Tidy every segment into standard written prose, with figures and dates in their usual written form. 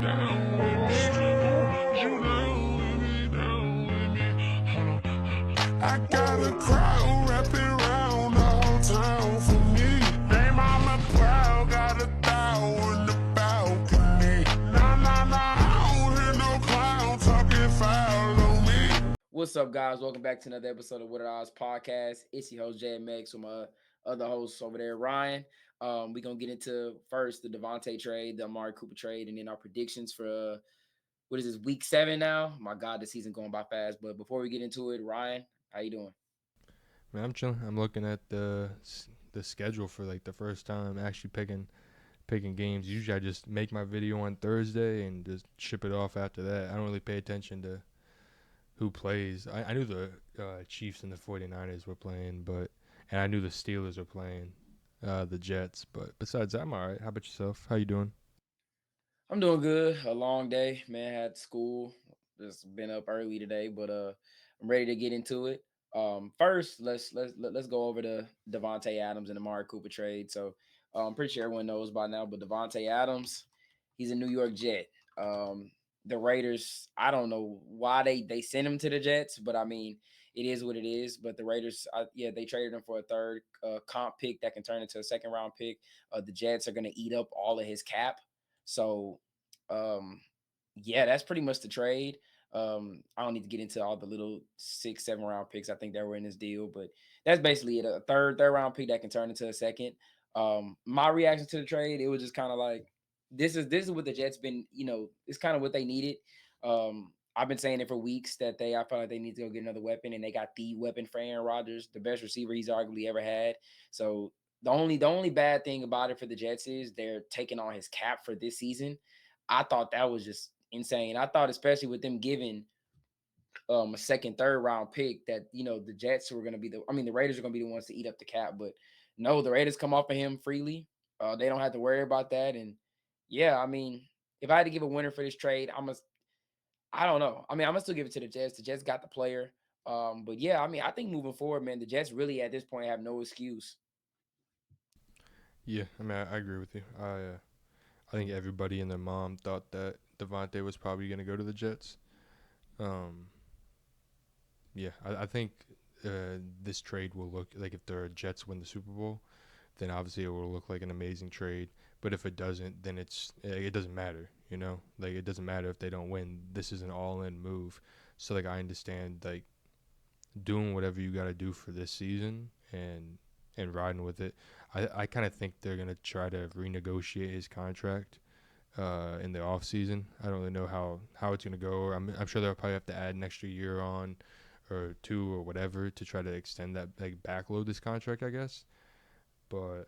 down with me? You down with me, down with me? I got a crowd wrapping round the whole town for me. They mama proud, got 1,000 in the balcony. Nah, I don't hear no clown talking foul on me. What's up, guys? Welcome back to another episode of What Are Odds podcast. It's your host JMX with my other hosts over there, Ryan. We're gonna get into first the Davante trade, the Amari Cooper trade, and then our predictions for what is this, week 7 now? My God, the season going by fast. But before we get into it, Ryan, how you doing? Man, I'm chilling. I'm looking at the schedule for like the first time actually picking games. Usually I just make my video on Thursday and just ship it off after that. I don't really pay attention to who plays. I knew the Chiefs and the 49ers were playing, and I knew the Steelers were playing the Jets. But besides that, I'm all right. How about yourself? How you doing? I'm doing good. A long day, man. Had school. Just been up early today, but I'm ready to get into it. First, let's go over the Davante Adams and Amari Cooper trade. So I'm pretty sure everyone knows by now, but Davante Adams, he's a New York Jet. The Raiders, I don't know why they sent him to the Jets, but I mean it is what it is. But the Raiders, yeah, they traded him for a third comp pick that can turn into a second round pick. The Jets are going to eat up all of his cap. So, um, yeah, that's pretty much the trade. I don't need to get into all the little 6, 7 round picks I think that were in this deal, but that's basically it. A third round pick that can turn into a second. My reaction to the trade, it was just kind of like this is what the Jets been, it's kind of what they needed. I've been saying it for weeks that I felt like they need to go get another weapon, and they got the weapon for Aaron Rodgers, the best receiver he's arguably ever had. So the only bad thing about it for the Jets is they're taking on his cap for this season. I thought that was just insane. I thought, especially with them giving a second, third round pick, that the Jets were going to be the Raiders are going to be the ones to eat up the cap. But no, the Raiders come off of him freely. They don't have to worry about that. And yeah, I mean, if I had to give a winner for this trade, I don't know. I mean, I'm gonna still give it to the Jets. The Jets got the player. But yeah, I mean, I think moving forward, man, the Jets really at this point have no excuse. Yeah, I mean I agree with you. I think everybody and their mom thought that Devontae was probably gonna go to the Jets. Um, Yeah, I think this trade will look like, if the Jets win the Super Bowl, then obviously it will look like an amazing trade. But if it doesn't, then it doesn't matter. Like, it doesn't matter if they don't win. This is an all-in move. So like, I understand like doing whatever you got to do for this season and riding with it. I kind of think they're gonna try to renegotiate his contract in the off season. I don't really know how it's gonna go. I'm sure they'll probably have to add an extra year on or two or whatever to try to extend that, like, backload this contract, I guess. But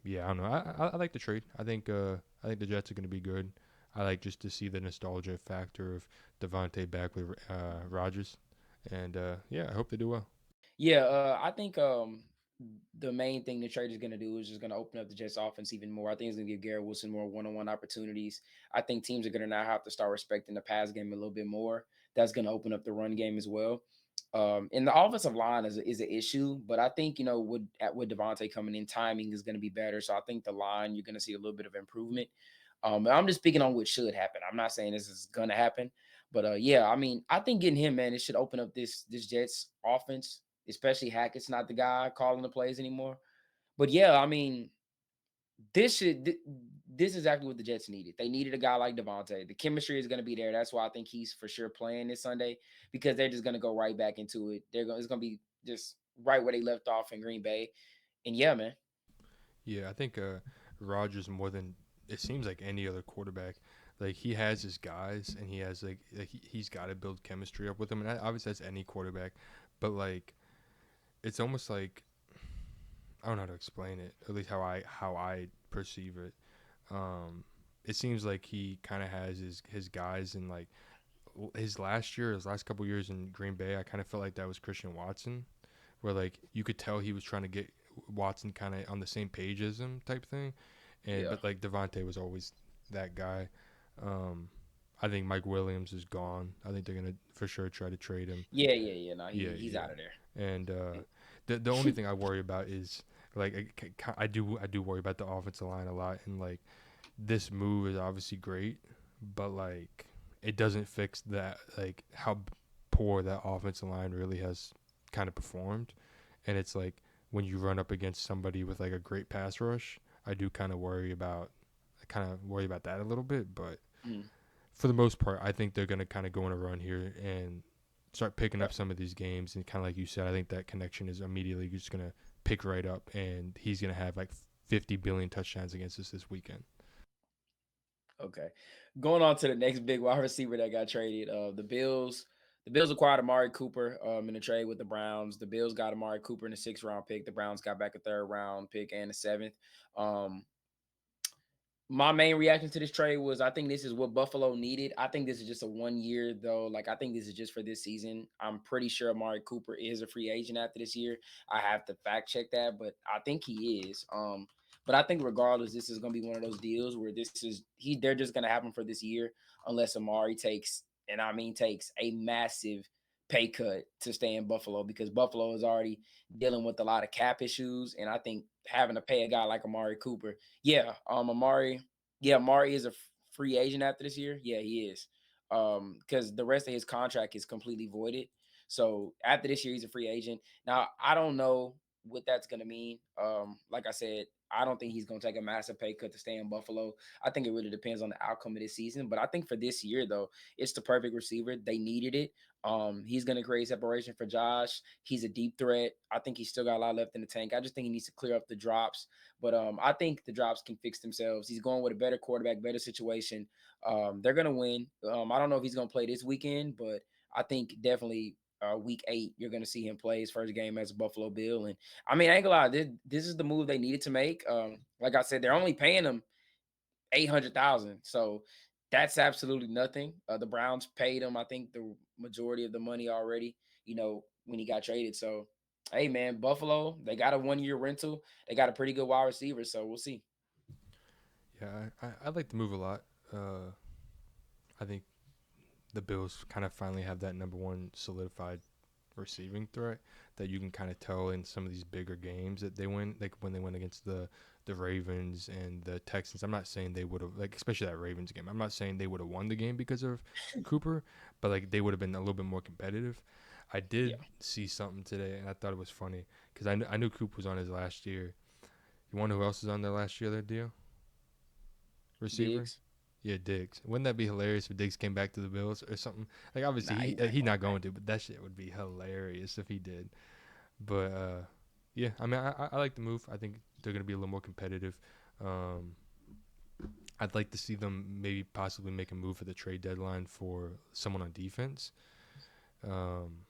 yeah, I don't know. I like the trade. I think the Jets are gonna be good. I like just to see the nostalgia factor of Devontae back with Rodgers, and yeah, I hope they do well. Yeah, I think the main thing the trade is going to do is just going to open up the Jets offense even more. I think it's going to give Garrett Wilson more one-on-one opportunities. I think teams are going to now have to start respecting the pass game a little bit more. That's going to open up the run game as well. And the offensive line is an issue, but I think with Devontae coming in, timing is going to be better. So I think the line, you're going to see a little bit of improvement. I'm just speaking on what should happen. I'm not saying this is going to happen, but yeah, I mean, I think getting him, man, it should open up this Jets offense, especially Hackett's not the guy calling the plays anymore. But yeah, I mean, this is exactly what the Jets needed. They needed a guy like Devontae. The chemistry is going to be there. That's why I think he's for sure playing this Sunday, because they're just going to go right back into it. It's going to be just right where they left off in Green Bay. And yeah, man. Yeah, I think Rodgers, more than it seems like any other quarterback, like, he has his guys and he has he's got to build chemistry up with them, and obviously that's any quarterback, but like, it's almost like, I don't know how to explain it. At least how I perceive it. It seems like he kind of has his guys, and like his last couple years in Green Bay, I kind of felt like that was Christian Watson, where like you could tell he was trying to get Watson kind of on the same page as him, type thing. And Yeah. but like Devontae was always that guy. Um, I think Mike Williams is gone. I think they're gonna for sure try to trade him. Yeah. No, Yeah, he's yeah. out of there. And the only thing I worry about is, like, I do worry about the offensive line a lot, and like this move is obviously great, but like it doesn't fix that like how poor that offensive line really has kind of performed. And it's like when you run up against somebody with like a great pass rush, I do kind of worry about that a little bit, but Mm. for the most part, I think they're going to kind of go on a run here and start picking Uh, up some of these games. And kind of like you said, I think that connection is immediately just going to pick right up, and he's going to have like 50 billion touchdowns against us this weekend. Okay. Going on to the next big wide receiver that got traded. The Bills acquired Amari Cooper in a trade with the Browns. The Bills got Amari Cooper in the 6th round pick. The Browns got back a 3rd round pick and a 7th. Um, my main reaction to this trade was I think this is what Buffalo needed. I think this is just a 1 year though. Like I think this is just for this season. I'm pretty sure Amari Cooper is a free agent after this year. I have to fact check that, but I think he is. But I think regardless, this is gonna be one of those deals where they're just gonna have him for this year unless Amari takes, and I mean takes, a massive pay cut to stay in Buffalo because Buffalo is already dealing with a lot of cap issues. And I think having to pay a guy like Amari Cooper, Amari is a free agent after this year. Yeah, he is. Because the rest of his contract is completely voided. So after this year, he's a free agent. Now, I don't know what that's gonna mean. Like I said, I don't think he's gonna take a massive pay cut to stay in Buffalo. I think it really depends on the outcome of this season. But I think for this year, though, it's the perfect receiver. They needed it. He's gonna create separation for Josh. He's a deep threat. I think he's still got a lot left in the tank. I just think he needs to clear up the drops. But I think the drops can fix themselves. He's going with a better quarterback, better situation. They're gonna win. I don't know if he's gonna play this weekend, but I think definitely week 8, you're gonna see him play his first game as a Buffalo Bill. And I mean, I ain't gonna lie, this is the move they needed to make. Like I said, they're only paying him 800,000, so that's absolutely nothing. The Browns paid him, I think, the majority of the money already. When he got traded. So, hey man, Buffalo, they got a 1 year rental. They got a pretty good wide receiver, so we'll see. Yeah, I like the move a lot. I think the Bills kind of finally have that number one solidified receiving threat that you can kind of tell in some of these bigger games that they win, like when they went against the Ravens and the Texans. I'm not saying they would have, like, especially that Ravens game. I'm not saying they would have won the game because of Cooper, but like they would have been a little bit more competitive. I Yeah, did see something today, and I thought it was funny because I knew Cooper was on his last year. You wonder who else is on their last year? Their deal receiver. Diggs. Yeah, Diggs. Wouldn't that be hilarious if Diggs came back to the Bills or something? Like obviously Nah, he he's not he's going not back. going to, but that shit would be hilarious if he did. But yeah, I mean I like the move. I think they're gonna be a little more competitive. Um, I'd like to see them maybe possibly make a move for the trade deadline for someone on defense. Um,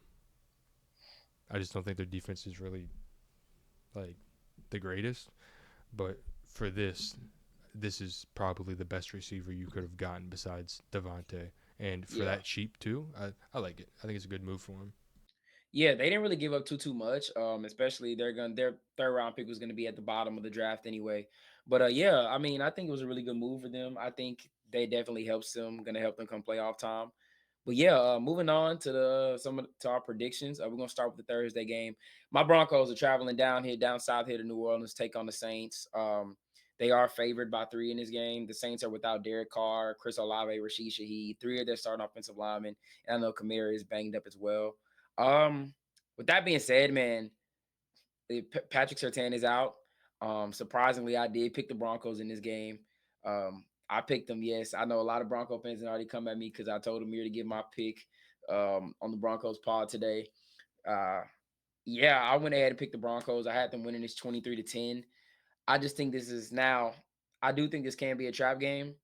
I just don't think their defense is really like the greatest. But for this is probably the best receiver you could have gotten besides Davante. And for Yeah. that cheap too, I like it. I think it's a good move for him. Yeah, they didn't really give up too much. Especially their 3rd round pick was gonna be at the bottom of the draft anyway. But yeah, I mean, I think it was a really good move for them. I think they definitely helps them, gonna help them come playoff time. But yeah, moving on to our predictions. We're gonna start with the Thursday game. My Broncos are traveling down south here to New Orleans, take on the Saints. They are favored by 3 in this game. The Saints are without Derek Carr, Chris Olave, Rashid Shaheed, 3 of their starting offensive linemen, and I know Kamara is banged up as well. Um, with that being said, man, Patrick Surtain is out. Surprisingly, I did pick the Broncos in this game. I picked them. Yes, I know a lot of Bronco fans have already come at me because I told Amir to give my pick on the Broncos pod today. Uh, yeah, I went ahead and picked the Broncos. I had them winning this 23-10. I just think this is now. I do think this can be a trap game,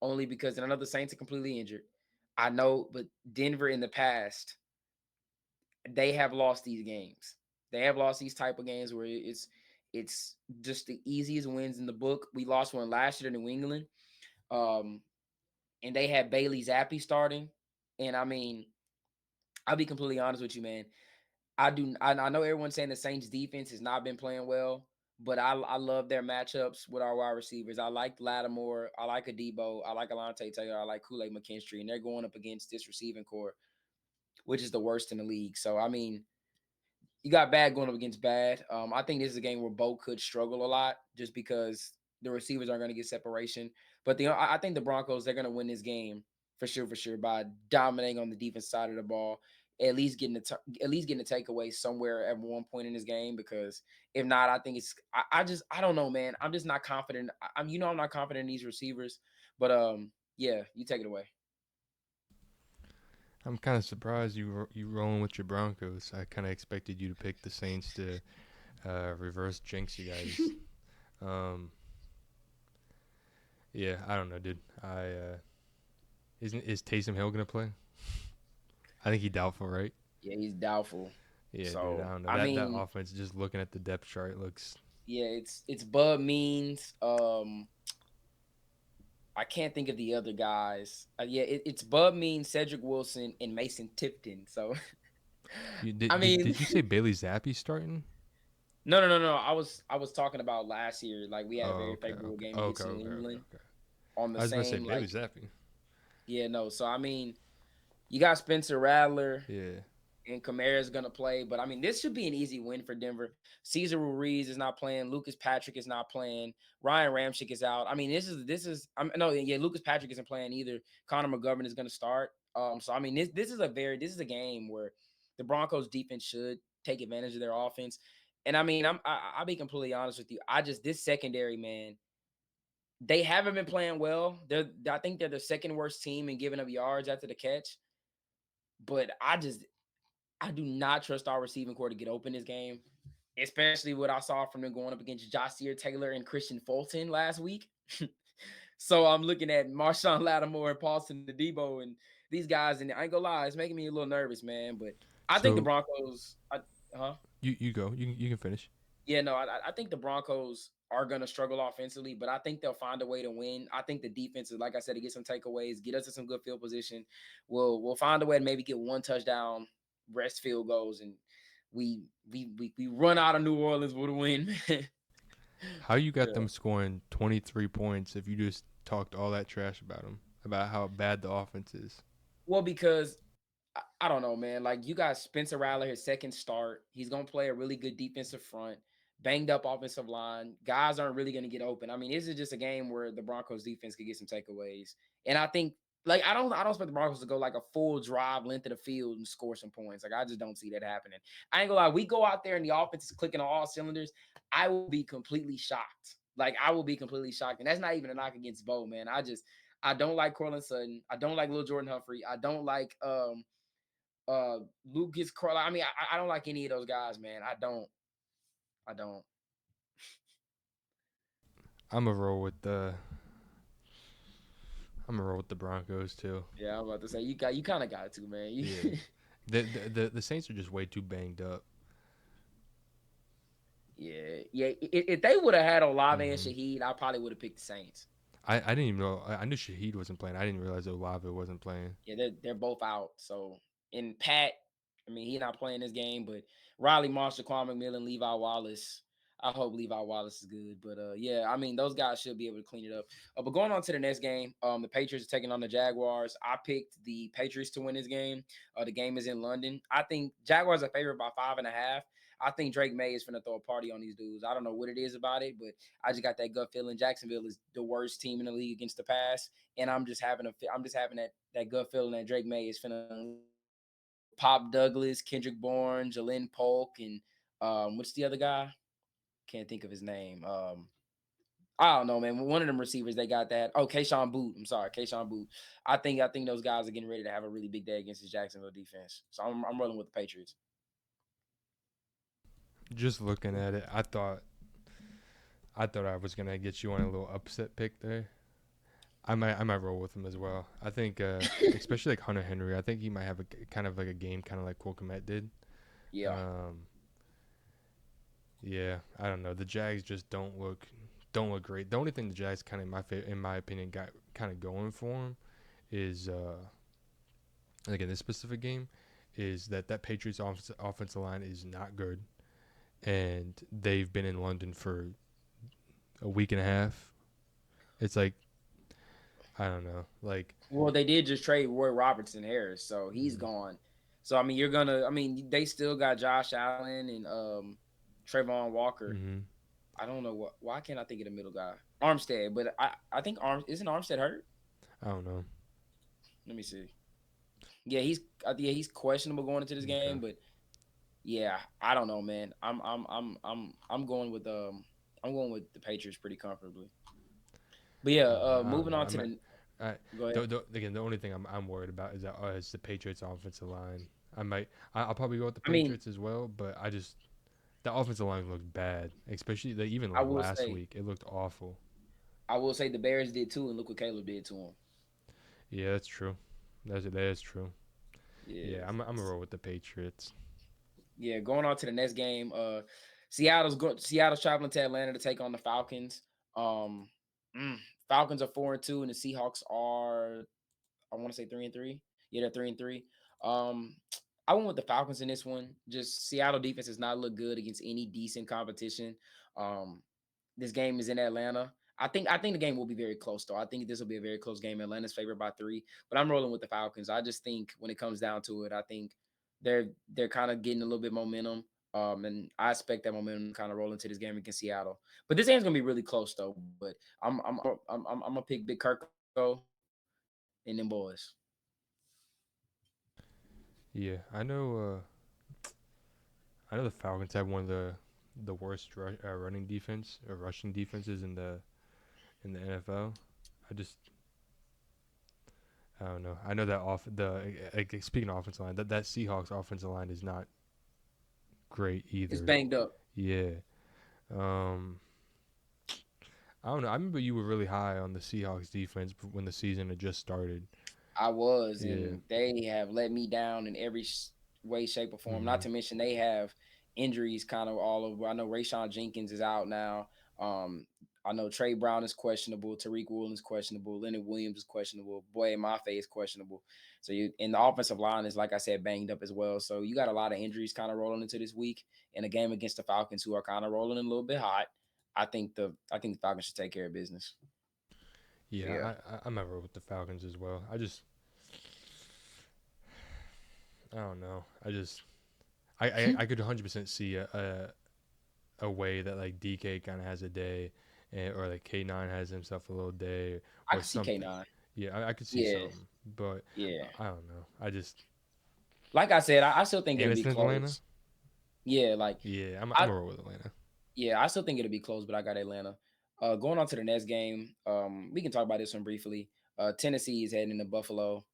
only because I know the Saints are completely injured. I know, but Denver in the past they have lost these games. They have lost these type of games where it's just the easiest wins in the book. We lost one last year to New England, um, and they had Bailey Zappi starting. And I mean, I'll be completely honest with you, man. I know everyone's saying the Saints defense has not been playing well, but I love their matchups with our wide receivers. I like Lattimore, I like Adebo, I like Alante Taylor, I like Kool-Aid McKinstry, and they're going up against this receiving core, which is the worst in the league. So I mean, you got bad going up against bad. I think this is a game where both could struggle a lot just because the receivers aren't going to get separation. But I think the Broncos, they're gonna win this game for sure by dominating on the defense side of the ball. At least getting a takeaway somewhere at one point in this game, because if not, I think I don't know, man. I'm just not confident. I'm I'm not confident in these receivers, but yeah, you take it away. I'm kind of surprised you rolling with your Broncos. I kind of expected you to pick the Saints to reverse jinx you guys. Um, yeah, I don't know, dude. Is Taysom Hill gonna play? I think he's doubtful, right? Yeah, he's doubtful. Yeah, dude. I So don't know. I That mean, offense, just looking at the depth chart, looks. yeah, it's Bud Means. I can't think of the other guys. Yeah, it's Bud Means, Cedric Wilson, and Mason Tipton. So You I did, did mean, did you say Bailey Zappi starting? no. I was talking about last year. Like we had a Oh, very okay, favorable okay, game okay, against New okay, okay, England okay. on the I was about to say same Bailey like Zappi. yeah, no. So I mean, you got Spencer Rattler Yeah. and Kamara's gonna play, but I mean, this should be an easy win for Denver. Cesar Ruiz is not playing. Lucas Patrick is not playing. Ryan Ramchick is out. I mean, this is. No, yeah, Lucas Patrick isn't playing either. Connor McGovern is gonna start. So I mean, this is a game where the Broncos defense should take advantage of their offense. And I mean, I'll be completely honest with you. This secondary, man, they haven't been playing well. I think they're the second worst team in giving up yards after the catch. But I do not trust our receiving core to get open this game, especially what I saw from them going up against Jasier Taylor and Christian Fulton last week. So I'm looking at Marshawn Lattimore and Paulson Debo and these guys, and I ain't gonna lie, it's making me a little nervous, man. But I think the So Broncos, huh? you go. You can finish. Yeah, no, I think the Broncos are gonna struggle offensively, but I think they'll find a way to win. I think the defense is, like I said, to get some takeaways, get us in some good field position. We'll find a way to maybe get one touchdown, rest field goals, and we run out of New Orleans with a win. How you got Yeah. them scoring 23 points if you just talked all that trash about them, about how bad the offense is? Well, because I don't know, man. Like you got Spencer Rattler, his second start. He's gonna play a really good defensive front, banged up offensive line. Guys aren't really gonna get open. I mean, this is just a game where the Broncos defense could get some takeaways. And I think like I don't expect the Broncos to go like a full drive length of the field and score some points. Like I just don't see that happening. I ain't gonna lie. We go out there and the offense is clicking on all cylinders. I will be completely shocked. Like I will be completely shocked. And that's not even a knock against Bo, man. I don't like Cortland Sutton. I don't like Lil Jordan Humphrey. I don't like Lucas Carl. I mean, I don't like any of those guys, man. I don't. I'm a roll with the. I'm a roll with the Broncos too. Yeah, I'm about to say you kind of got to, man. Yeah. The Saints are just way too banged up. Yeah. If they would have had Olave and Hmm. Shaheed, I probably would have picked the Saints. I didn't even know. I knew Shaheed wasn't playing. I didn't realize Olave wasn't playing. Yeah, they're both out. So and Pat, I mean, he's not playing this game, but Riley Marshall, Quan McMillan, Levi Wallace. I hope Levi Wallace is good. But yeah, I mean, those guys should be able to clean it up. But going on to the next game, the Patriots are taking on the Jaguars. I picked the Patriots to win this game. The game is in London. I think Jaguars are favored by 5.5. I think Drake May is going to throw a party on these dudes. I don't know what it is about it, but I just got that gut feeling. Jacksonville is the worst team in the league against the pass, and I'm just having that gut feeling that Drake May is finna Pop Douglas, Kendrick Bourne, Jalen Polk, and what's the other guy? Can't think of his name. I don't know, man. One of them receivers they got that. Oh, Kayshawn Boot. I'm sorry, Kayshawn Boot. I think those guys are getting ready to have a really big day against the Jacksonville defense. So I'm rolling with the Patriots. Just looking at it, I thought I was gonna get you on a little upset pick there. I might roll with him as well. I think, especially like Hunter Henry. I think he might have a kind of like a game, kind of like Cole Kmet did. Yeah. Um, yeah, I don't know. The Jags just don't look great. The only thing the Jags kind of in my opinion got kind of going for them is like in this specific game is that Patriots offensive line is not good, and they've been in London for a week and a half. It's like I don't know, like. Well, they did just trade Roy Robertson Harris, so he's Mm, gone. So I mean, they still got Josh Allen and Trayvon Walker. mm-hmm. I don't know why can't I think of the middle guy? Armstead, but I think isn't Armstead hurt? I don't know. Let me see. Yeah, he's questionable going into this Okay. game, but yeah, I don't know, man. I'm going with the Patriots pretty comfortably. But yeah, I don't moving know. on to the I go ahead. again, the only thing I'm worried about is that is the Patriots offensive line. I'll probably go with the I mean, Patriots as well, but I just the offensive line looked bad, especially even I like will last say week. It looked awful. I will say the Bears did too, and look what Caleb did to him. Yeah, that's true. That is true. Yeah, Yeah, I'm gonna roll with the Patriots. yeah. Going on to the next game, Seattle's traveling to Atlanta to take on the Falcons. Um, mm, Falcons are 4-2, and the Seahawks are I want to say 3-3. Yeah, they're 3-3. Um, I went with the Falcons in this one. Just Seattle defense has not looked good against any decent competition. Um, this game is in Atlanta. I think the game will be very close though. I think this will be a very close game. Atlanta's favored by 3, but I'm rolling with the Falcons. I just think when it comes down to it, I think they're kind of getting a little bit momentum. And I expect that momentum to kind of roll into this game against Seattle. But this game's gonna be really close though. But I'm gonna pick Big Kirko and them boys. Yeah, I know the Falcons have one of the worst running defense or rushing defenses in the NFL. I just I don't know. I know that speaking of offensive line, that Seahawks offensive line is not great It's either. banged up. Yeah. Um, I don't know. I remember you were really high on the Seahawks defense when the season had just started. I was, Yeah. and they have let me down in every way, shape, or form. Not Mhm. to mention they have injuries kind of all over. I know Rayshawn Jenkins is out now. Um, I know Trey Brown is questionable. Tariq Woolen is questionable. Leonard Williams is questionable. Boy Mafe is questionable. So you and the offensive line is like I said banged up as well. So you got a lot of injuries kind of rolling into this week in a game against the Falcons who are kind of rolling in a little bit hot. I think the Falcons should take care of business. So yeah. Yeah, I'm ever with the Falcons as well. I don't know. I could 100% see a way that like DK kind of has a day, or like K9 has himself a little day I or can see K something. nine. Yeah, I could see Yeah, something, but yeah. I don't know. I just Like I said, I still think and it'll it's be in Atlanta. close. Yeah, like Yeah, I'm I a roll with Atlanta. yeah, I still think it'll be close, but I got Atlanta. Going on to the next game, we can talk about this one briefly. Tennessee is heading into Buffalo.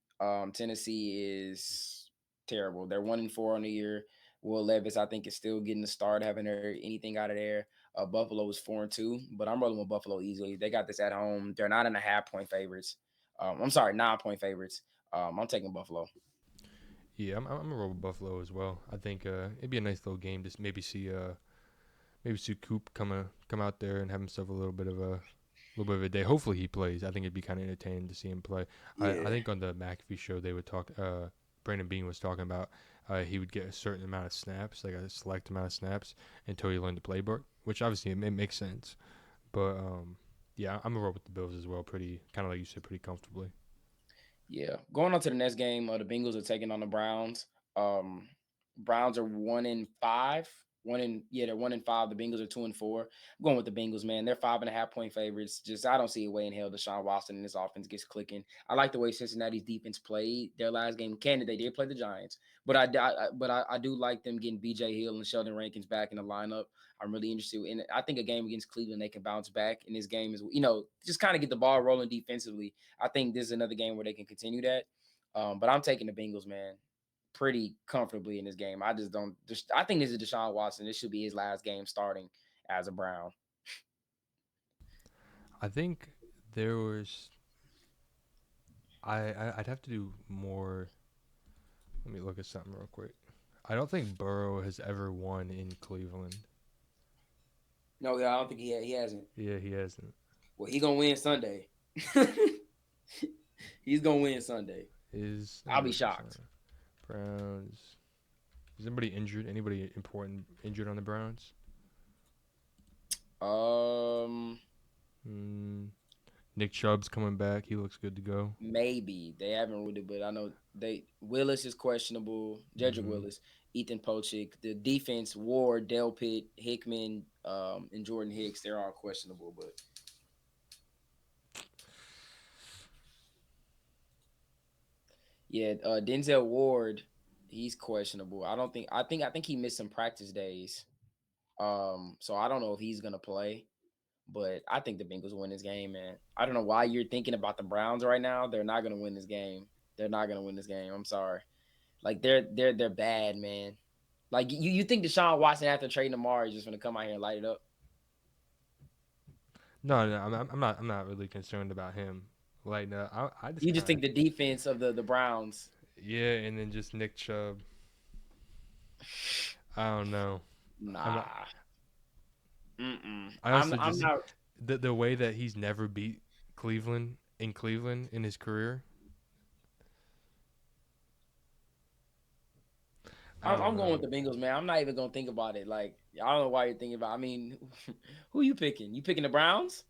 Tennessee is terrible. They're 1-4 on the year. Will Levis, I think, is still getting the start. Haven't heard anything out of there. Buffalo is 4-2, but I'm rolling with Buffalo easily. They got this at home. They're 9.5 point favorites. I'm sorry, 9 point favorites. I'm taking Buffalo. Yeah, I'm a roll with Buffalo as well. I think it'd be a nice little game. Just maybe see Coop come out there and have himself a little bit of a day. Hopefully he plays. I think it'd be kind of entertaining to see him play. I Yeah. think on the McAfee show they would talk. Brandon Bean was talking about he would get a certain amount of snaps, like a select amount of snaps, until he learned the playbook, which obviously it makes sense. But yeah, I'm gonna roll with the Bills as well. Pretty kind of like you said, pretty comfortably. Yeah. Going on to the next game, the Bengals are taking on the Browns. Um, Browns are 1-5. They're 1-5. The Bengals are 2-4. I'm going with the Bengals, man. They're 5.5 point favorites. Just I don't see a way in hell Deshaun Watson and this offense gets clicking. I like the way Cincinnati's defense played their last game. They did play the Giants, but I do like them getting BJ Hill and Sheldon Rankins back in the lineup. I'm really interested in it. I think a game against Cleveland they can bounce back in this game is just kind of get the ball rolling defensively. I think this is another game where they can continue that. But I'm taking the Bengals, man, pretty comfortably in this game. I just don't. I think this is Deshaun Watson. This should be his last game starting as a Brown. I think there was I'd have to do more. Let me look at something real quick. I don't think Burrow has ever won in Cleveland. No, yeah, I don't think he hasn't. Yeah, he hasn't. Well, he gonna win Sunday. He's gonna win Sunday. Let I'll me be look at something. shocked. Browns. Is anybody injured? Anybody important injured on the Browns? Um, Mm, Nick Chubb's coming back. He looks good to go. Maybe they haven't ruled it, but I know Willis is questionable. Jedrick Hmm. Willis, Ethan Pochik, the defense, Ward, Del Pitt, Hickman, and Jordan Hicks. They're all questionable, but yeah, Denzel Ward, he's questionable. I think he missed some practice days. So I don't know if he's gonna play, but I think the Bengals win this game, man. I don't know why you're thinking about the Browns right now. They're not gonna win this game. They're not gonna win this game. I'm sorry. Like they're bad, man. Like you think Deshaun Watson after trading Amari is just gonna come out here and light it up? No, no, I'm not really concerned about him. Like, no, I just You just kind think of the defense of the Browns? yeah, and then just Nick Chubb. I don't know. I'm not. Nah. Mm-mm. I I'm also I'm just not. the way that he's never beat Cleveland in his career. I I'm, don't I'm going know. with the Bengals, man. I'm not even gonna think about it. Like I don't know why you're thinking about. I mean, who you picking? You picking the Browns?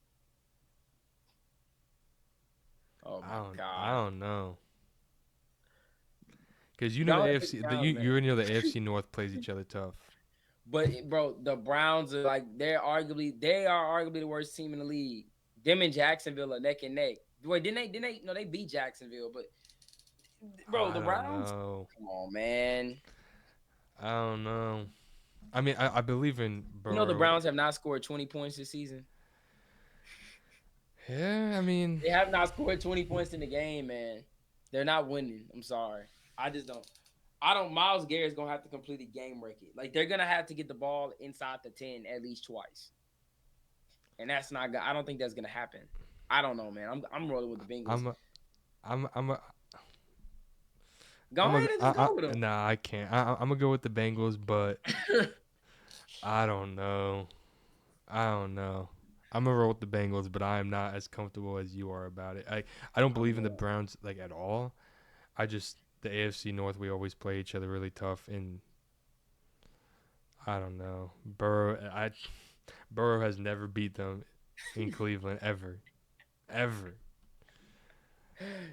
Oh I my don't. I god. don't know. Because you know the Go ahead, pick the AFC. Browns, You man. already know the AFC North plays each other tough. But bro, the Browns are like they are arguably the worst team in the league. Them and Jacksonville are neck and neck. Wait, didn't they? No, they beat Jacksonville. But bro, I the don't Browns. know. Come on, man. I don't know. I mean, I believe in You know the Burrow. Browns have not scored 20 points this season. Yeah, I mean, They have not scored 20 points in the game, man. They're not winning. I'm sorry. I just don't. I don't. Miles Garrett's gonna have to completely game break it. Like they're gonna have to get the ball inside the 10 at least twice, and that's not. I don't think that's gonna happen. I don't know, man. I'm rolling with the Bengals. I'm a, I'm a, Go I'm a, ahead and just go with nah, I can't. I'm gonna go with the Bengals, but them. I don't know. I don't know. I'm gonna roll with the Bengals, but I am not as comfortable as you are about it. I don't I'm believe in the going. Browns like at all. I just the AFC North we always play each other really tough, and I don't know. Burrow has never beat them in Cleveland ever, ever.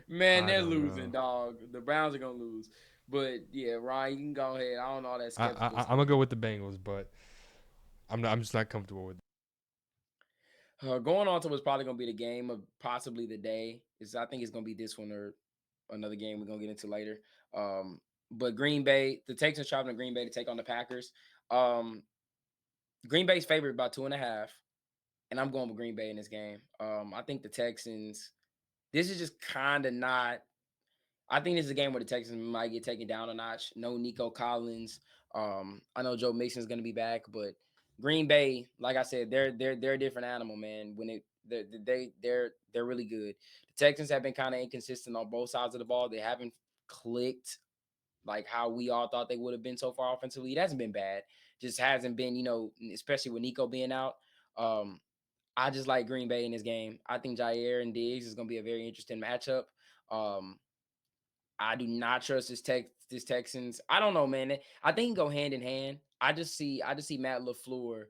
Man, I they're don't losing, know. dog. The Browns are gonna lose. But yeah, Ryan, you can go ahead. I don't know all that skeptical I'm stuff. gonna go with the Bengals, but I'm not. I'm just not comfortable with it. Going on to what's probably gonna be the game of possibly the day is I think it's gonna be this one or another game we're gonna get into later. Um, but Green Bay, the Texans traveling to Green Bay to take on the Packers. Um, Green Bay's favored by 2.5, and I'm going with Green Bay in this game. I think the Texans. This is just kind of not. I think this is a game where the Texans might get taken down a notch. No Nico Collins. I know Joe Mixon's going to be back, but Green Bay, like I said, they're a different animal, man. When they're really good. The Texans have been kind of inconsistent on both sides of the ball. They haven't clicked like how we all thought they would have been so far offensively. It hasn't been bad. Just hasn't been, especially with Nico being out. Um, I just like Green Bay in this game. I think Jair and Diggs is going to be a very interesting matchup. Um, I do not trust this Texans. I don't know, man. I think go hand in hand. I just see Matt LaFleur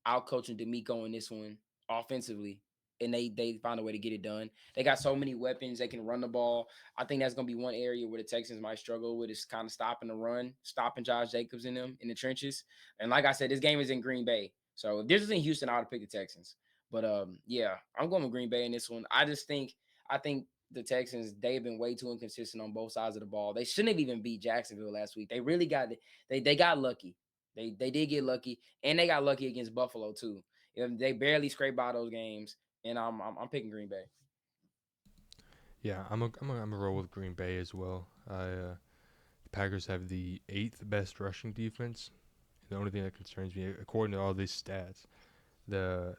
out coaching D'Amico in this one offensively, and they find a way to get it done. They got so many weapons. They can run the ball. I think that's gonna be one area where the Texans might struggle with is kind of stopping the run, stopping Josh Jacobs in them in the trenches. And like I said, this game is in Green Bay, so if this was in Houston, I would pick the Texans. But yeah, I'm going with Green Bay in this one. I think the Texans, they've been way too inconsistent on both sides of the ball. They shouldn't have even beat Jacksonville last week. They really got they got lucky. They did get lucky, and they got lucky against Buffalo too. They barely scraped by those games, and I'm picking Green Bay. Yeah, I'm a roll with Green Bay as well. The Packers have the eighth best rushing defense. The only thing that concerns me, according to all these stats, the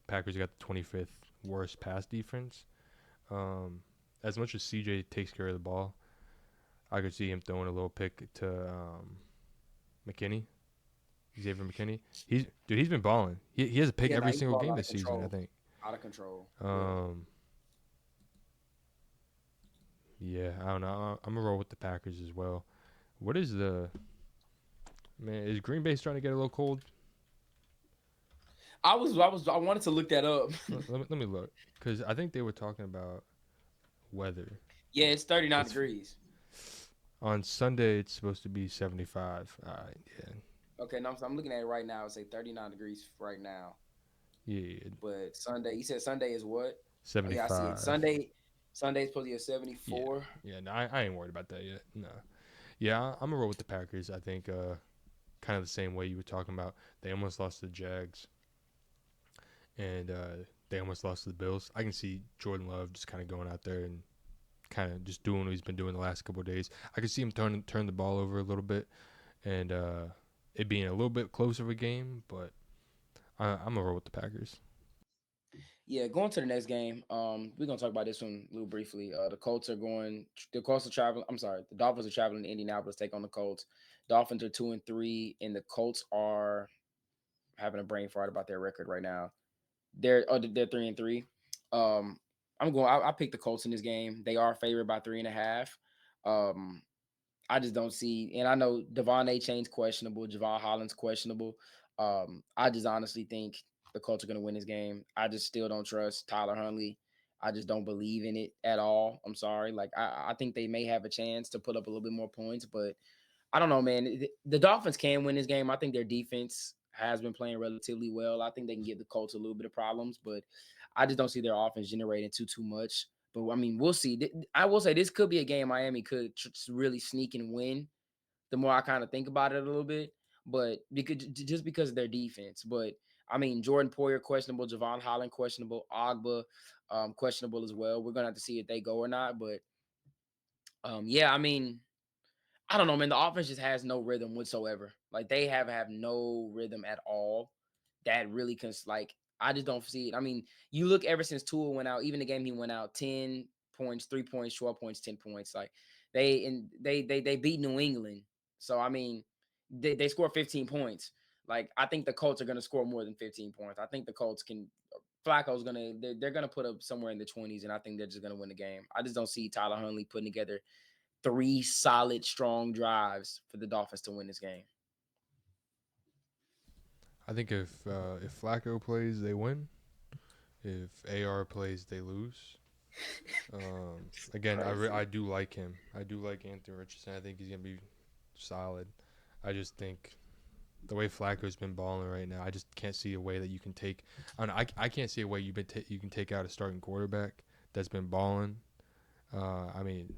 Packers got the 25th worst pass defense. Um, as much as CJ takes care of the ball, I could see him throwing a little pick to McKinney, Xavier McKinney. He's been balling. He has a pick Yeah, every he's single balling game out of this season, I control. think. Out of control. Yeah. Um, yeah, I don't know. I'm gonna roll with the Packers as well. What is the man? Is Green Bay starting to get a little cold? I wanted to look that up. Let me look, because I think they were talking about weather. Yeah, it's 39 It's degrees. on Sunday. It's supposed to be 75. Yeah, Okay, no, I'm looking at it right now. It's like 39 degrees right now. yeah, But Sunday, you said Sunday is what? Oh yeah, I see it. 75. Sunday's supposed to be a Yeah, 74. yeah. No, I ain't worried about that yet. No. Yeah, I'm gonna roll with the Packers. I think kind of the same way you were talking about. They almost lost to the Jags, and they almost lost to the Bills. I can see Jordan Love just kind of going out there and kind of just doing what he's been doing the last couple of days. I can see him turn the ball over a little bit, and it being a little bit closer of a game. But I'm gonna roll with the Packers. Yeah, going to the next game. We're gonna talk about this one a little briefly. The Colts are traveling. I'm sorry, the Dolphins are traveling to Indianapolis to take on the Colts. Dolphins are 2-3, and the Colts are having a brain fart about their record right now. They're 3-3. Um, I picked the Colts in this game. They are favored by 3.5. Um, I just don't see, and I know Devon A. Chain's questionable, Javon Holland's questionable. I just honestly think the Colts are going to win this game. I just still don't trust Tyler Huntley. I just don't believe in it at all. I'm sorry. Like I think they may have a chance to put up a little bit more points, but I don't know, man. The Dolphins can win this game. I think their defense has been playing relatively well. I think they can give the Colts a little bit of problems, but I just don't see their offense generating too much. But I mean, we'll see. I will say this could be a game Miami could really sneak and win. The more I kind of think about it a little bit, but because of their defense. But I mean, Jordan Poyer questionable, Javon Holland questionable, Ogba questionable as well. We're gonna have to see if they go or not. But yeah, I mean, I don't know, man. The offense just has no rhythm whatsoever. Like they have no rhythm at all. That really like I just don't see it. I mean, you look ever since Tua went out, even the game he went out, 10 points, 3 points, 12 points, 10 points. Like they beat New England. So I mean, they scored 15 points. Like I think the Colts are gonna score more than 15 points. I think the Colts can Flacco's they're gonna put up somewhere in the 20s, and I think they're just gonna win the game. I just don't see Tyler Huntley putting together three solid, strong drives for the Dolphins to win this game. I think if Flacco plays, they win. If AR plays, they lose. Again, Crazy. I do like him. I do like Anthony Richardson. I think he's gonna be solid. I just think the way Flacco's been balling right now, I just can't see a way that you can take. I can't see a way you can take out a starting quarterback that's been balling. I mean,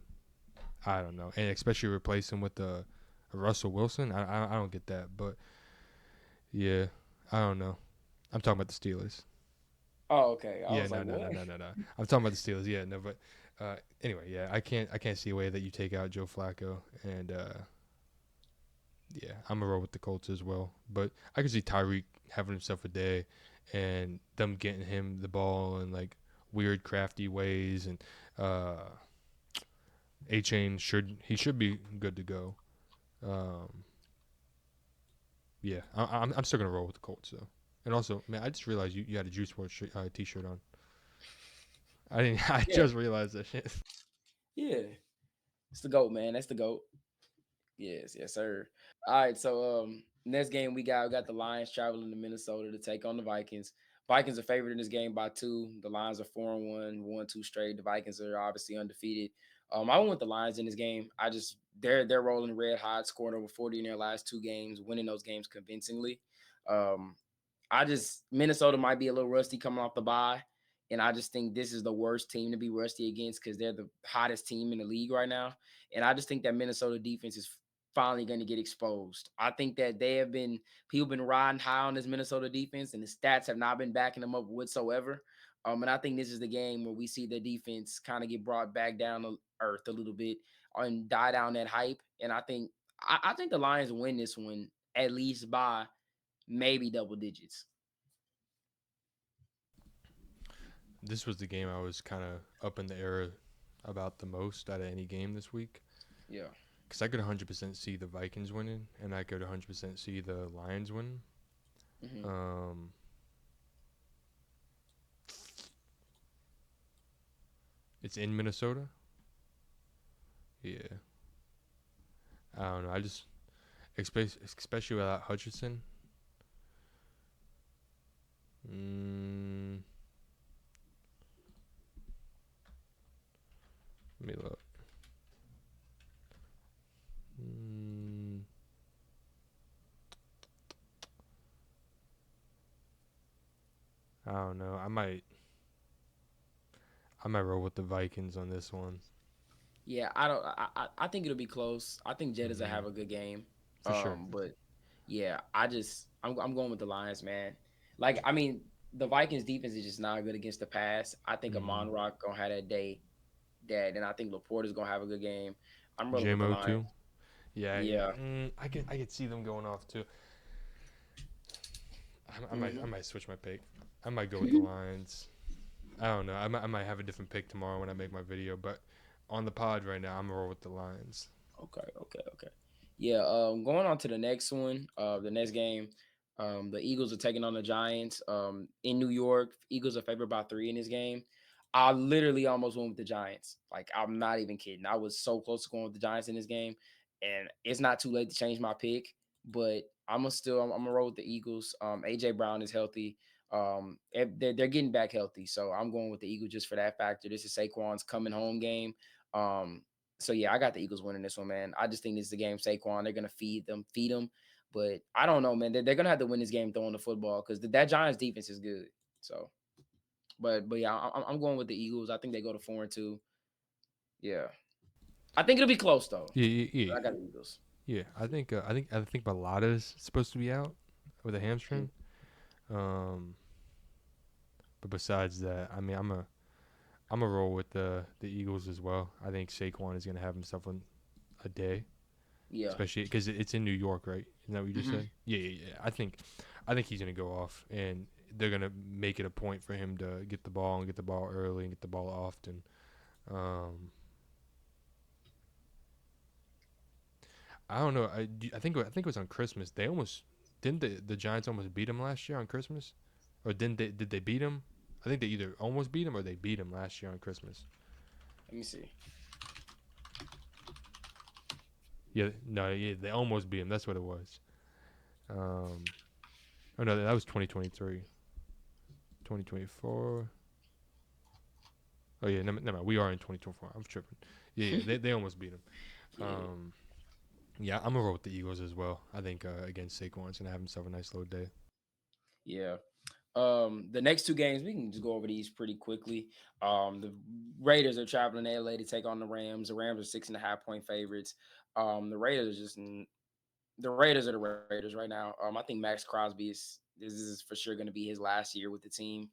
I don't know, and especially replace him with the Russell Wilson. I don't get that, but yeah, I don't know. I'm talking about the Steelers. Oh, okay. I Yeah, was like, what? no. I'm talking about the Steelers. Yeah, no, but anyway, yeah, I can't see a way that you take out Joe Flacco, and yeah, I'm gonna roll with the Colts as well. But I could see Tyreek having himself a day, and them getting him the ball in like weird, crafty ways, and A Chain should be good to go. Um, yeah, I'm still gonna roll with the Colts though. And also, man, I just realized you had a Juice WRLD T-shirt on. I didn't. I Yeah, just realized that shit. yeah. It's the GOAT, man. That's the GOAT. Yes, sir. All right, so next game we got the Lions traveling to Minnesota to take on the Vikings. Vikings are favored in this game by 2. The Lions are 4-1, 1-2 straight. The Vikings are obviously undefeated. I went with the Lions in this game. They're rolling red hot, scoring over 40 in their last 2 games, winning those games convincingly. Um, Minnesota might be a little rusty coming off the bye, and I just think this is the worst team to be rusty against because they're the hottest team in the league right now. And I just think that Minnesota defense is finally going to get exposed. I think that people been riding high on this Minnesota defense, and the stats have not been backing them up whatsoever. And I think this is the game where we see the defense kind of get brought back down to earth a little bit and die down that hype. And I think the Lions win this one at least by maybe double digits. This was the game I was kind of up in the air about the most out of any game this week. Yeah. Because I could 100% see the Vikings winning, and I could 100% see the Lions winning. Mm-hmm. It's in Minnesota. Yeah. I don't know. I just, especially without Hutchinson. Mm, let me look. Mm, I don't know. I might roll with the Vikings on this one. Yeah, I don't. I think it'll be close. I think Jettas will Hmm. have a good game. For sure. But yeah, I'm going with the Lions, man. Like I mean, the Vikings defense is just not good against the pass. I think Hmm. Amon Rock gonna have that day, and I think Laporta's gonna have a good game. I'm rolling with the JMO Lions. too. Yeah, Yeah. I could see them going off too. I might switch my pick. I might go with the Lions. I don't know. I might have a different pick tomorrow when I make my video, but on the pod right now, I'm gonna roll with the Lions. Okay. Yeah, going on to the next one, the next game, the Eagles are taking on the Giants, in New York. Eagles are favored by 3 in this game. I literally almost went with the Giants. Like, I'm not even kidding. I was so close to going with the Giants in this game, and it's not too late to change my pick, but I'm gonna roll with the Eagles. AJ Brown is healthy. They're getting back healthy, so I'm going with the Eagles just for that factor. This is Saquon's coming home game. Um, so yeah, I got the Eagles winning this one, man. I just think this is the game Saquon. They're gonna feed them. But I don't know, man. They're gonna have to win this game throwing the football because that Giants defense is good. So, but yeah, I'm going with the Eagles. I think they go to 4-2. Yeah, I think it'll be close though. Yeah, yeah, yeah. I got the Eagles. Yeah, I think Balada's supposed to be out with a hamstring. Um, but besides that, I mean, I'm a roll with the Eagles as well. I think Saquon is gonna have himself a day, Yeah. especially because it's in New York, right? Isn't that what you just Hmm. said? Yeah, yeah, yeah. I think he's gonna go off, and they're gonna make it a point for him to get the ball and get the ball early and get the ball often. Um, I don't know. I think it was on Christmas. They almost didn't the Giants almost beat him last year on Christmas, or didn't they? Did they beat him? I think they either almost beat him or they beat him last year on Christmas. Let me see. Yeah, no, yeah, they almost beat him. That's what it was. Um, oh no, that was 2023, 2024. Oh yeah, never mind. We are in 2024. I'm tripping. Yeah, they almost beat him. Yeah. Um, yeah, I'm gonna roll with the Eagles as well. I think against Saquon's gonna have himself a nice little day. Yeah. The next two games we can just go over these pretty quickly. The Raiders are traveling to LA to take on the Rams. The Rams are 6.5 point favorites. The Raiders are the Raiders are the Raiders right now. I think Max Crosby this is for sure going to be his last year with the team.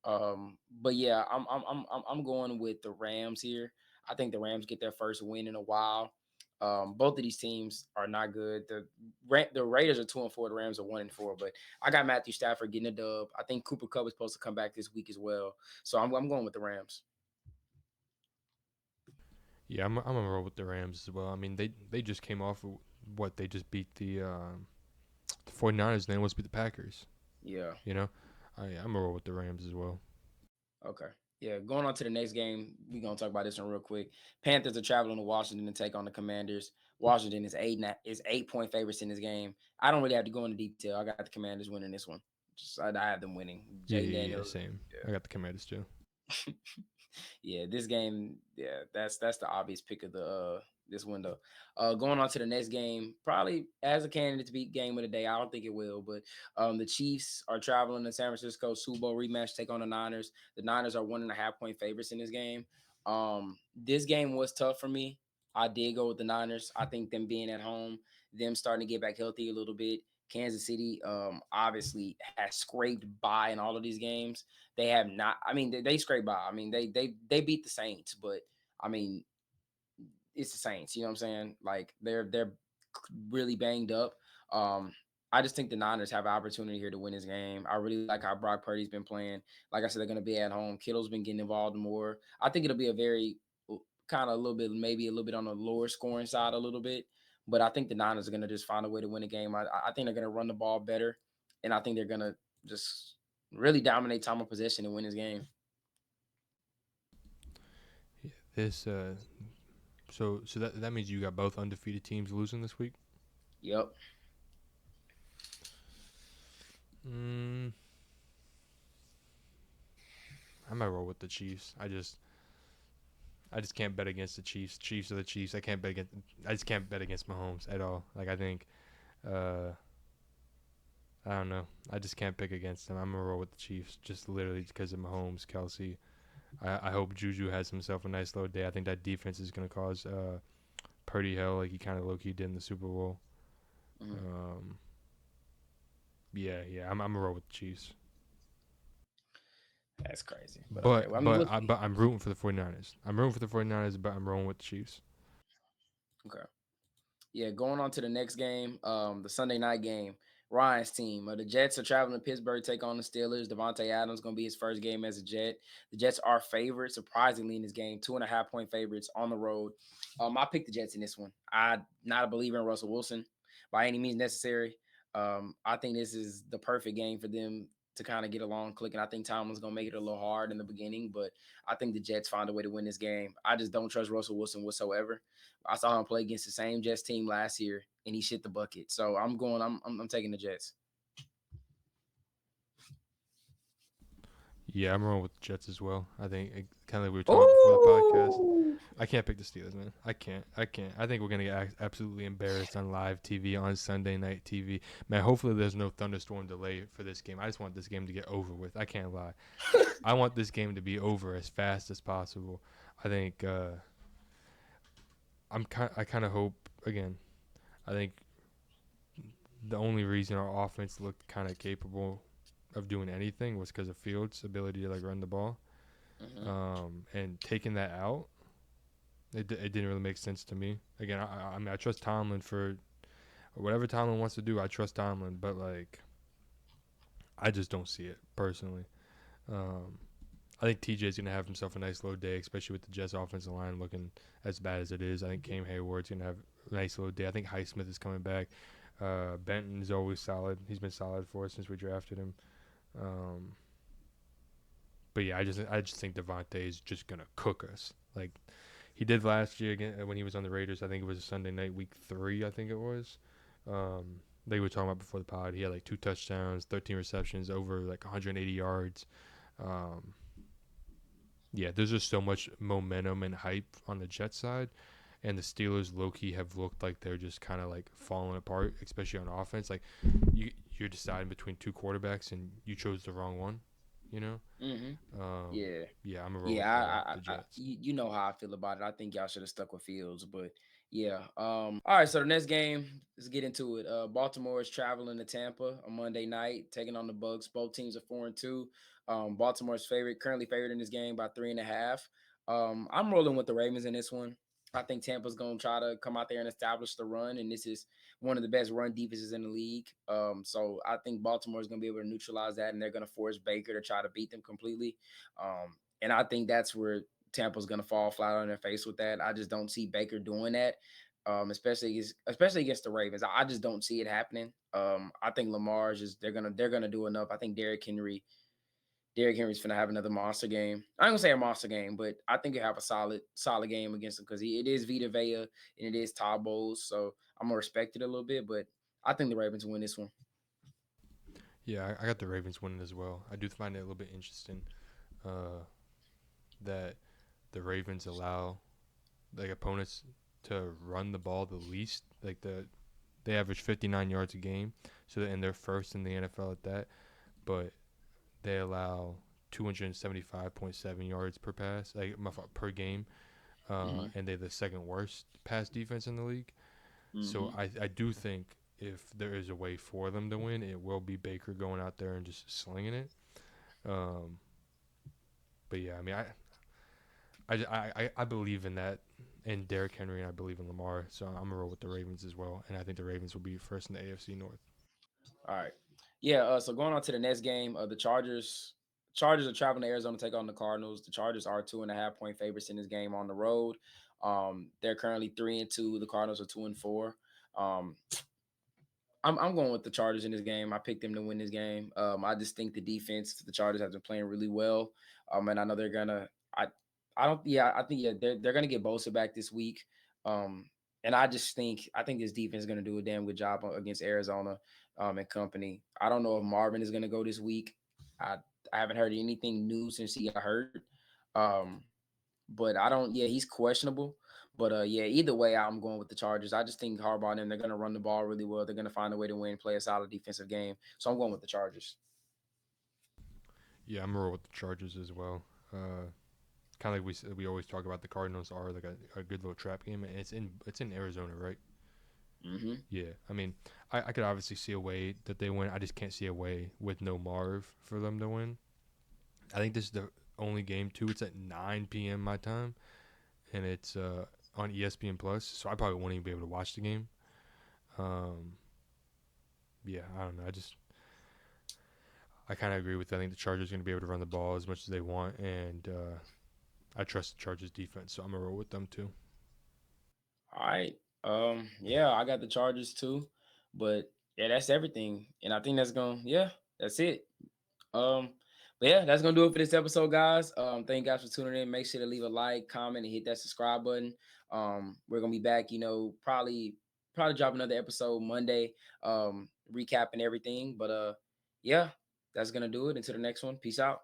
But yeah, I'm going with the Rams here. I think the Rams get their first win in a while. Both of these teams are not good. The Raiders are 2-4. The Rams are 1-4. But I got Matthew Stafford getting a dub. I think Cooper Kupp is supposed to come back this week as well. So I'm going with the Rams. Yeah, I'm gonna roll with the Rams as well. I mean, they just came off of what they just beat the 49ers and they almost beat the Packers. Yeah. You know, I'm gonna roll with the Rams as well. Okay. Yeah, going on to the next game, we're gonna talk about this one real quick. Panthers are traveling to Washington to take on the Commanders. Washington is 8 point favorites in this game. I don't really have to go into detail. I got the Commanders winning this one. I have them winning. Yeah, Jaden yeah, yeah, Daniels. same. I got the Commanders too. Yeah, this game, yeah, that's the obvious pick of the this window. Going on to the next game, probably as a candidate to be game of the day. I don't think it will, but the Chiefs are traveling to San Francisco Super Bowl rematch, take on the Niners. The Niners are 1.5 point favorites in this game. This game was tough for me. I did go with the Niners. I think them being at home, them starting to get back healthy a little bit. Kansas City obviously has scraped by in all of these games. They have not. I mean, they scraped by. I mean, they beat the Saints, but I mean, it's the Saints. You know what I'm saying? Like they're really banged up. Um, I just think the Niners have an opportunity here to win this game. I really like how Brock Purdy's been playing. Like I said, they're going to be at home. Kittle's been getting involved more. I think it'll be a very kind of a little bit, maybe a little bit on the lower scoring side a little bit. But I think the Niners are going to just find a way to win a game. I think they're going to run the ball better, and I think they're going to just really dominate time of possession and win this game. Yeah, this so that means you got both undefeated teams losing this week. Yep. Mm, I might roll with the Chiefs. I just can't bet against the Chiefs. Chiefs are the Chiefs. I just can't bet against Mahomes at all. Like I think uh I don't know. I just can't pick against them. I'm gonna roll with the Chiefs just literally because of Mahomes, Kelsey. I hope Juju has himself a nice low day. I think that defense is gonna cause Purdy hell like he kind of low key did in the Super Bowl. Mhm. Um, yeah. I'm gonna roll with the Chiefs. That's crazy. But okay. Well, I mean, look. But I'm rooting for the 49ers. I'm rooting for the 49ers, but I'm rolling with the Chiefs. Okay. Yeah, going on to the next game, the Sunday night game. Ryan's team, the Jets are traveling to Pittsburgh, take on the Steelers. Davante Adams going to be his first game as a Jet. The Jets are favorites, surprisingly, in this game, 2.5 point favorites on the road. I picked the Jets in this one. I'm not a believer in Russell Wilson by any means necessary. I think this is the perfect game for them to kind of get along clicking. I think Tomlin's going to make it a little hard in the beginning, but I think the Jets find a way to win this game. I just don't trust Russell Wilson whatsoever. I saw him play against the same Jets team last year, and he shit the bucket. So I'm taking the Jets. Yeah, I'm rolling with the Jets as well. I think kind of like we were talking before the podcast. Oh, I can't pick the Steelers, man. I can't. I think we're gonna get absolutely embarrassed on live TV on Sunday night TV. Man, hopefully there's no thunderstorm delay for this game. I just want this game to get over with. I can't lie. I want this game to be over as fast as possible. I think I kind of hope again. I think the only reason our offense looked kind of capable of doing anything was because of Fields' ability to like run the ball. mm-hmm. And taking that out, it didn't really make sense to me. Again, I mean I trust Tomlin for whatever Tomlin wants to do. I trust Tomlin, but like I just don't see it personally. Um, I think TJ's gonna have himself a nice low day, especially with the Jets offensive line looking as bad as it is. I think Cam Hayward's gonna have a nice low day. I think Highsmith is coming back. Benton is always solid. He's been solid for us since we drafted him. Um, but yeah, I just think Davante is just gonna cook us like he did last year again when he was on the Raiders. I think it was a Sunday night, week 3. I think it was. They were talking about before the pod. He had like 2 touchdowns, 13 receptions, over like 180 yards. Um, yeah, there's just so much momentum and hype on the Jets side, and the Steelers low key have looked like they're just kind of like falling apart, especially on offense. Like you're deciding between 2 quarterbacks and you chose the wrong one. You know. Mm-hmm. Um, Yeah. yeah, I'm a roll with Yeah, the I Jets. you know how I feel about it. I think y'all should have stuck with Fields, but yeah. All right, so the next game, let's get into it. Baltimore is traveling to Tampa on Monday night, taking on the Bucks. Both teams are 4-2. Baltimore's currently favored in this game by 3.5. I'm rolling with the Ravens in this one. I think Tampa's gonna try to come out there and establish the run, and this is one of the best run defenses in the league. So I think Baltimore is gonna be able to neutralize that, and they're gonna force Baker to try to beat them completely. And I think that's where Tampa's going to fall flat on their face with that. I just don't see Baker doing that, especially against the Ravens. I just don't see it happening. I think Lamar's just they're gonna do enough. I think Derrick Henry's gonna have another monster game. I'm gonna say a monster game, but I think he'll have a solid game against him because it is Vita Vea and it is Todd Bowles, so I'm gonna respect it a little bit. But I think the Ravens win this one. Yeah, I got the Ravens winning as well. I do find it a little bit interesting uh, that the Ravens allow like opponents to run the ball the least. They average 59 yards a game, and they're first in the NFL at that. But they allow 275.7 yards per pass, per game, Mm-hmm. and they're the second worst pass defense in the league. So Mm-hmm. I do think if there is a way for them to win, it will be Baker going out there and just slinging it. Um, but yeah, I mean, I believe in that, and Derrick Henry, and I believe in Lamar. So I'm gonna roll with the Ravens as well, and I think the Ravens will be first in the AFC North. All right. Yeah, so going on to the next game, the Chargers are traveling to Arizona to take on the Cardinals. The Chargers are 2.5 point favorites in this game on the road. They're currently 3-2. The Cardinals are 2-4. Um, I'm going with the Chargers in this game. I picked them to win this game. I just think the defense, the Chargers have been playing really well. And I know they're gonna. I don't. Yeah, I think they're gonna get Bosa back this week. And I think this defense is gonna do a damn good job against Arizona, and company. I don't know if Marvin is gonna go this week. I I haven't heard anything new since he got hurt. Um, but I don't. Yeah, he's questionable. But yeah, either way, I'm going with the Chargers. I just think Harbaugh and them, they're gonna run the ball really well. They're gonna find a way to win, play a solid defensive game. So I'm going with the Chargers. Yeah, I'm gonna roll with the Chargers as well. Kind of like we always talk about, the Cardinals are like a good little trap game, and it's in Arizona, right? Mm-hmm. Yeah, I mean, I could obviously see a way that they win. I just can't see a way with no Marv for them to win. I think this is the only game too. It's at 9 p.m. my time, and it's on ESPN Plus, so I probably won't even be able to watch the game. Um, yeah, I don't know. I kind of agree with that. I think the Chargers are going to be able to run the ball as much as they want, and I trust the Chargers defense, so I'm gonna roll with them too. All right. Yeah, I got the Chargers too. But yeah, that's everything. And I think yeah, that's it. Um, but yeah, that's gonna do it for this episode, guys. Thank you guys for tuning in. Make sure to leave a like, comment, and hit that subscribe button. We're gonna be back, probably drop another episode Monday, recapping everything. But yeah, that's gonna do it. Until the next one. Peace out.